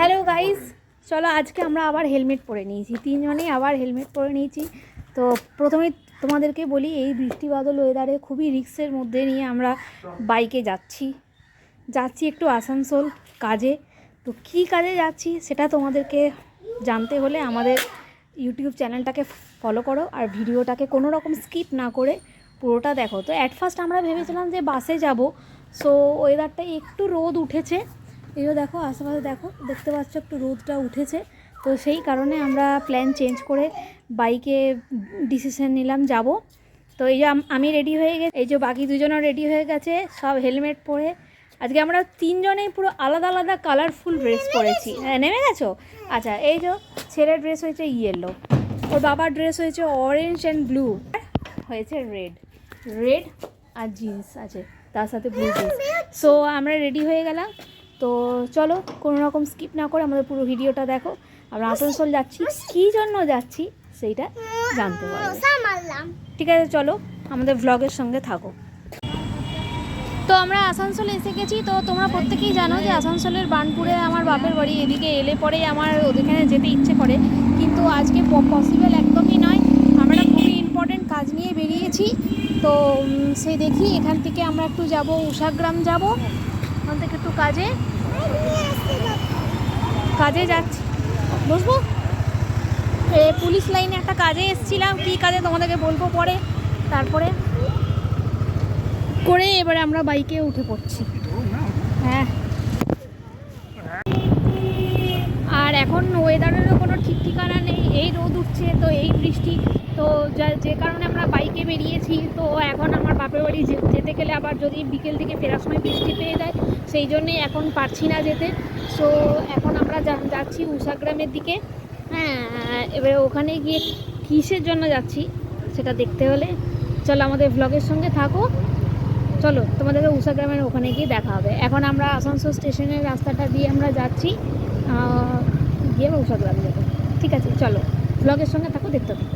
Hello guys, চলো আজকে আমরা আবার হেলমেট পরে নিয়েছি, তিনজনেই আবার হেলমেট পরে নিয়েছি। তো প্রথমেই তোমাদেরকে বলি, এই বৃষ্টি বাদল ওয়েদারে খুবই রিস্কের মধ্যে নিয়ে আমরা বাইকে যাচ্ছি একটু আসানসোল কাজে। তো কী কাজে যাচ্ছি সেটা তোমাদেরকে জানতে হলে আমাদের ইউটিউব চ্যানেলটাকে ফলো করো আর ভিডিওটাকে কোনো রকম স্কিপ না করে পুরোটা দেখো। তো অ্যাট ফার্স্ট আমরা ভেবেছিলাম যে বাসে যাব। সো ওয়েদারটা একটু রোদ উঠেছে, এইও দেখো আশেপাশে দেখতে পাচ্ছ একটু রোদটা উঠেছে। তো সেই কারণে আমরা প্ল্যান চেঞ্জ করে বাইকে ডিসিশন নিলাম যাব। তো এই যে আমি রেডি হয়ে গেছি, এই যে বাকি দুজনও রেডি হয়ে গেছে, সব হেলমেট পরে। আজকে আমরা তিনজনেই পুরো আলাদা আলাদা কালারফুল ড্রেস পরেছি। হ্যাঁ, নেমে গেছো? আচ্ছা, এই যে ছেলের ড্রেস হয়েছে ইয়েলো, ওর বাবার ড্রেস হয়েছে অরেঞ্জ অ্যান্ড ব্লু, হয়েছে রেড আর জিন্স আছে তার সাথে ব্লু জিন্স। সো আমরা রেডি হয়ে গেলাম। তো চলো কোনো রকম স্কিপ না করে আমাদের পুরো ভিডিওটা দেখো। আমরা আসানসোল যাচ্ছি, কী জন্য যাচ্ছি সেইটা জানতে পারবে। ঠিক আছে, চলো আমাদের ভ্লগের সঙ্গে থাকো। তো আমরা আসানসোলে এসে গেছি। তো তোমরা প্রত্যেকেই জানো যে আসানসোলের বার্নপুরে আমার বাপের বাড়ি। এদিকে এলে পরেই আমার ওখানে যেতে ইচ্ছে করে, কিন্তু আজকে পসিবল একদমই নয়। আমরা খুবই ইম্পর্টেন্ট কাজ নিয়ে বেরিয়েছি। তো সেই দেখি, এখান থেকে আমরা একটু যাব উষাগ্রাম যাব, ওখান থেকে একটু কাজে যাচ্ছি, বুঝবো। পুলিশ লাইনে একটা কাজে এসেছিলাম, কী কাজে তোমাদেরকে বলবো পরে। তারপরে করে এবারে আমরা বাইকে উঠে পড়ছি। হ্যাঁ, আর এখন ওয়েদারেরও কোনো ঠিক ঠিকানা নেই, এই রোদ উঠছে তো এই বৃষ্টি। তো যে কারণে আমরা বাইকে বেরিয়েছি। তো এখন আমার বাপের বাড়ি যেতে গেলে আবার যদি বিকেল থেকে ফেরার সময় বৃষ্টি পেয়ে দেয়, সেই জন্যেই এখন পারছি না যেতে। সো এখন আমরা যাচ্ছি উষাগ্রামের দিকে। হ্যাঁ, এবারে ওখানে গিয়ে কিসের জন্য যাচ্ছি সেটা দেখতে হলে চলো আমাদের ভ্লগের সঙ্গে থাকো। চলো তোমাদেরকে উষাগ্রামের ওখানে গিয়ে দেখা হবে। এখন আমরা আসানসোল স্টেশনের রাস্তাটা দিয়ে আমরা যাচ্ছি, গিয়ে উষাগ্রাম যাবো। ঠিক আছে, চলো ভ্লগের সঙ্গে থাকো, দেখতে হবে।